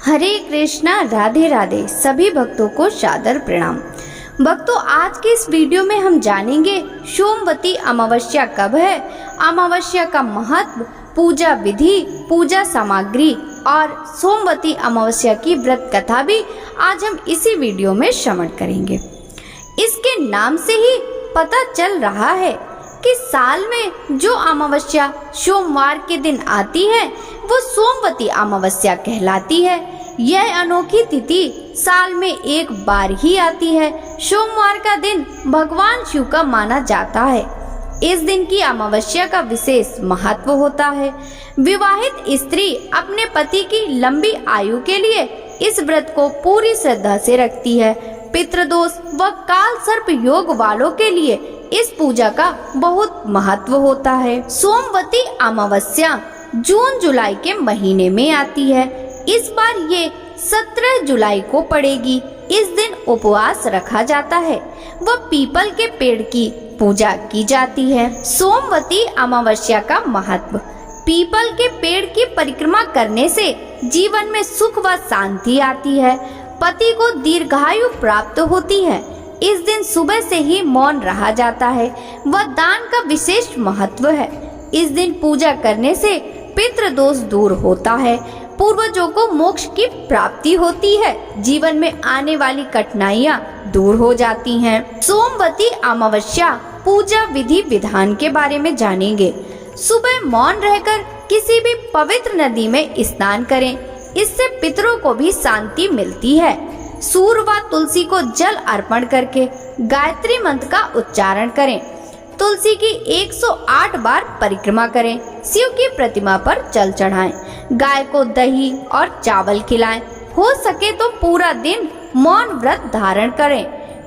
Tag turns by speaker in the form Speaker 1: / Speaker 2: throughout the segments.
Speaker 1: हरे कृष्णा, राधे राधे। सभी भक्तों को सादर प्रणाम। भक्तों, आज के इस वीडियो में हम जानेंगे सोमवती अमावस्या कब है, अमावस्या का महत्व, पूजा विधि, पूजा सामग्री और सोमवती अमावस्या की व्रत कथा भी आज हम इसी वीडियो में श्रवण करेंगे। इसके नाम से ही पता चल रहा है कि साल में जो अमावस्या सोमवार के दिन आती है वो सोमवती अमावस्या कहलाती है। यह अनोखी तिथि साल में एक बार ही आती है। सोमवार का दिन भगवान शिव का माना जाता है। इस दिन की अमावस्या का विशेष महत्व होता है। विवाहित स्त्री अपने पति की लंबी आयु के लिए इस व्रत को पूरी श्रद्धा से रखती है। पितृदोष व काल सर्प योग वालों के लिए इस पूजा का बहुत महत्व होता है। सोमवती अमावस्या जून जुलाई के महीने में आती है। इस बार ये 17 जुलाई को पड़ेगी। इस दिन उपवास रखा जाता है व पीपल के पेड़ की पूजा की जाती है। सोमवती अमावस्या का महत्व, पीपल के पेड़ की परिक्रमा करने से जीवन में सुख व शांति आती है। पति को दीर्घायु प्राप्त होती है। इस दिन सुबह से ही मौन रहा जाता है व दान का विशेष महत्व है। इस दिन पूजा करने से पितृदोष दूर होता है। पूर्वजों को मोक्ष की प्राप्ति होती है। जीवन में आने वाली कठिनाइयाँ दूर हो जाती हैं। सोमवती अमावस्या पूजा विधि विधान के बारे में जानेंगे। सुबह मौन रहकर किसी भी पवित्र नदी में स्नान करें। इससे पितरों को भी शांति मिलती है। सूर्य व तुलसी को जल अर्पण करके गायत्री मंत्र का उच्चारण करें। तुलसी की 108 बार परिक्रमा करें। शिव की प्रतिमा पर जल चढ़ाएं। गाय को दही और चावल खिलाएं। हो सके तो पूरा दिन मौन व्रत धारण करें।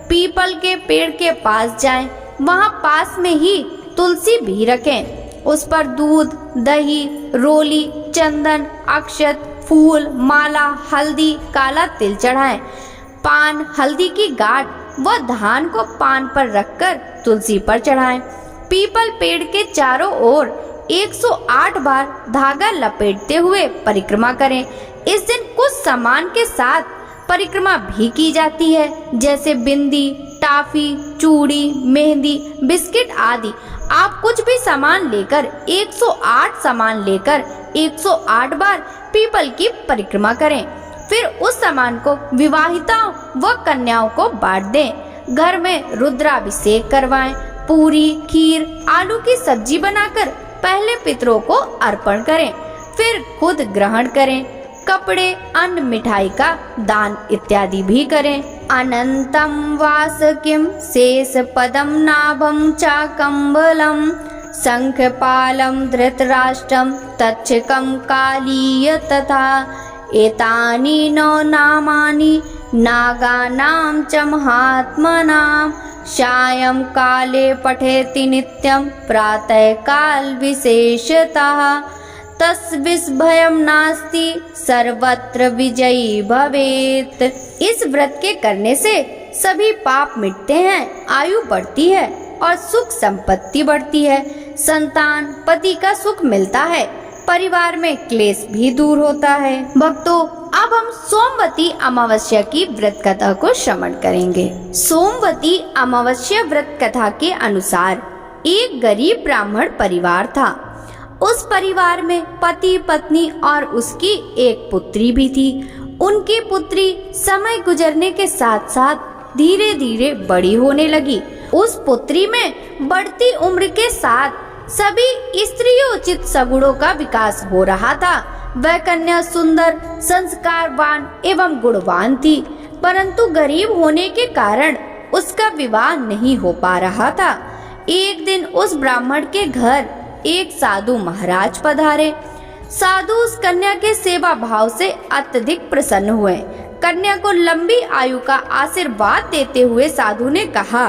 Speaker 1: पीपल के पेड़ के पास जाएं। वहां पास में ही तुलसी भी रखें। उस पर दूध, दही, रोली, चंदन, अक्षत, फूल, माला, हल्दी, काला तिल चढ़ाएं। पान, हल्दी की गांठ व धान को पान पर रखकर तुलसी पर चढ़ाएं। पीपल पेड़ के चारों ओर 108 बार धागा लपेटते हुए परिक्रमा करें। इस दिन कुछ सामान के साथ परिक्रमा भी की जाती है, जैसे बिंदी, टाफी, चूड़ी, मेहंदी, बिस्किट आदि। आप कुछ भी सामान लेकर 108 सामान लेकर 108 बार पीपल की परिक्रमा करें। फिर उस सामान को विवाहिताओं व कन्याओं को बांट दें। घर में रुद्राभिषेक करवाएं। पूरी, खीर, आलू की सब्जी बनाकर पहले पितरों को अर्पण करें। फिर खुद ग्रहण करें। कपड़े, अन्न, मिठाई का दान इत्यादि भी करें। अनंतम वास किम शेष पदम नाभम चाकंबलम शंखपालम धृतराष्ट्रम तक्षकम कालीय तथा एतानि नौ नामानि नागानां च महात्मनां सायं काले पठेति नित्यं प्रातः काल विशेषतः तस्विस् भयं नास्ति सर्वत्र विजयी भवेत्। इस व्रत के करने से सभी पाप मिटते हैं, आयु बढ़ती है और सुख संपत्ति बढ़ती है। संतान, पति का सुख मिलता है। परिवार में क्लेश भी दूर होता है। भक्तों, अब हम सोमवती अमावस्या की व्रत कथा को श्रवण करेंगे। सोमवती अमावस्या व्रत कथा के अनुसार एक गरीब ब्राह्मण परिवार था। उस परिवार में पति, पत्नी और उसकी एक पुत्री भी थी। उनकी पुत्री समय गुजरने के साथ साथ धीरे धीरे बड़ी होने लगी। उस पुत्री में बढ़ती उम्र के साथ सभी स्त्रियोचित सगुणों का विकास हो रहा था। वह कन्या सुंदर, संस्कारवान एवं गुणवान थी, परंतु गरीब होने के कारण उसका विवाह नहीं हो पा रहा था। एक दिन उस ब्राह्मण के घर एक साधु महाराज पधारे। साधु उस कन्या के सेवा भाव से अत्यधिक प्रसन्न हुए। कन्या को लंबी आयु का आशीर्वाद देते हुए साधु ने कहा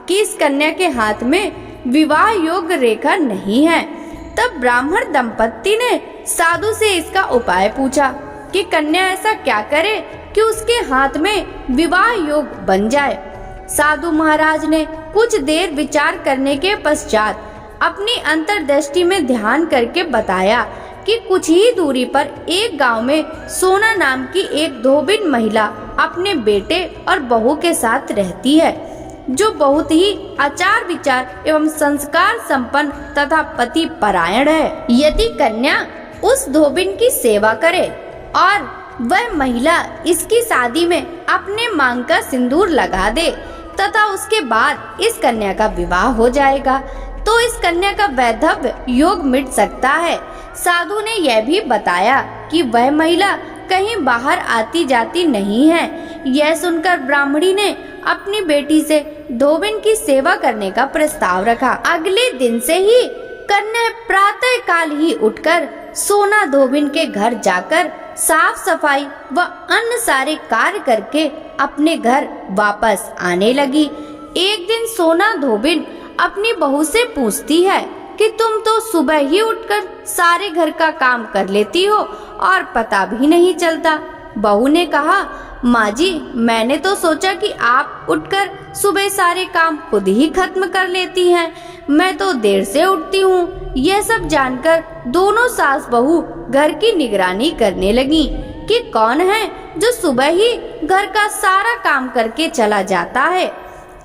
Speaker 1: कि इस कन्या के हाथ में विवाह योग्य रेखा नहीं है। तब ब्राह्मण दंपत्ति ने साधु से इसका उपाय पूछा कि कन्या ऐसा क्या करे कि उसके हाथ में विवाह योग बन जाए। साधु महाराज ने कुछ देर विचार करने के पश्चात अपनी अंतर्दृष्टि में ध्यान करके बताया कि कुछ ही दूरी पर एक गांव में सोना नाम की एक धोबिन महिला अपने बेटे और बहू के साथ रहती है, जो बहुत ही आचार विचार एवं संस्कार संपन्न तथा पति परायण है। यदि कन्या उस धोबिन की सेवा करे और वह महिला इसकी शादी में अपने मांग का सिंदूर लगा दे तथा उसके बाद इस कन्या का विवाह हो जाएगा, तो इस कन्या का वैधव्य योग मिट सकता है। साधु ने यह भी बताया कि वह महिला कहीं बाहर आती जाती नहीं है। यह सुनकर ब्राह्मणी ने अपनी बेटी से धोबिन की सेवा करने का प्रस्ताव रखा। अगले दिन से ही कन्या प्रातः काल ही उठकर सोना धोबिन के घर जाकर साफ सफाई व अन्य सारे कार्य करके अपने घर वापस आने लगी। एक दिन सोना धोबिन अपनी बहू से पूछती है कि तुम तो सुबह ही उठकर सारे घर का काम कर लेती हो और पता भी नहीं चलता। बहू ने कहा, माँ जी, मैंने तो सोचा कि आप उठकर सुबह सारे काम खुद ही खत्म कर लेती हैं। मैं तो देर से उठती हूँ। यह सब जानकर दोनों सास बहू घर की निगरानी करने लगी कि कौन है जो सुबह ही घर का सारा काम करके चला जाता है।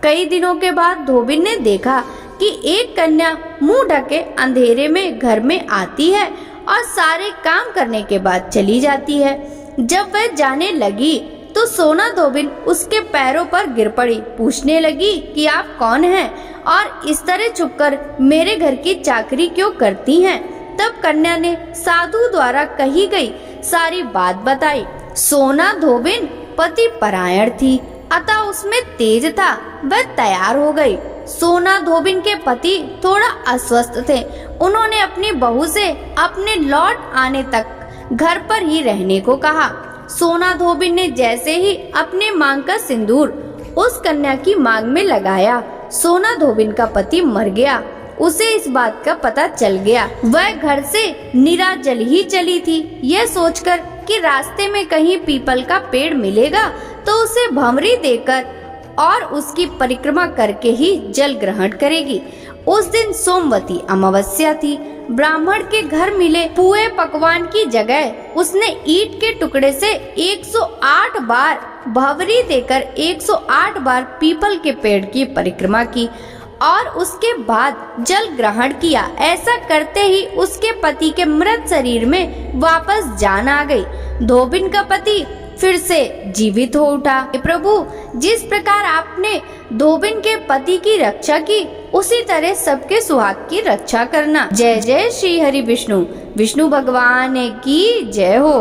Speaker 1: कई दिनों के बाद धोबिन ने देखा कि एक कन्या मुंह ढके अंधेरे में घर में आती है और सारे काम करने के बाद चली जाती है। जब वह जाने लगी तो सोना धोबिन उसके पैरों पर गिर पड़ी, पूछने लगी कि आप कौन हैं और इस तरह छुपकर मेरे घर की चाकरी क्यों करती हैं। तब कन्या ने साधु द्वारा कही गई सारी बात बताई। सोना धोबिन पति परायण थी, अतः उसमें तेज था। वह तैयार हो गई। सोना धोबिन के पति थोड़ा अस्वस्थ थे। उन्होंने अपनी बहू से अपने लौट आने तक घर पर ही रहने को कहा। सोना धोबिन ने जैसे ही अपने मांग का सिंदूर उस कन्या की मांग में लगाया, सोना धोबिन का पति मर गया। उसे इस बात का पता चल गया। वह घर से निराजल ही चली थी, यह सोचकर कि रास्ते में कहीं पीपल का पेड़ मिलेगा तो उसे भंवरी देकर और उसकी परिक्रमा करके ही जल ग्रहण करेगी। उस दिन सोमवती अमावस्या थी। ब्राह्मण के घर मिले पुए पकवान की जगह उसने ईंट के टुकड़े से 108 बार भंवरी देकर 108 बार पीपल के पेड़ की परिक्रमा की और उसके बाद जल ग्रहण किया। ऐसा करते ही उसके पति के मृत शरीर में वापस जान आ गई। धोबिन का पति फिर से जीवित हो उठा। प्रभु, जिस प्रकार आपने धोबिन के पति की रक्षा की, उसी तरह सबके सुहाग की रक्षा करना। जय जय श्री हरि विष्णु। विष्णु भगवान की जय हो।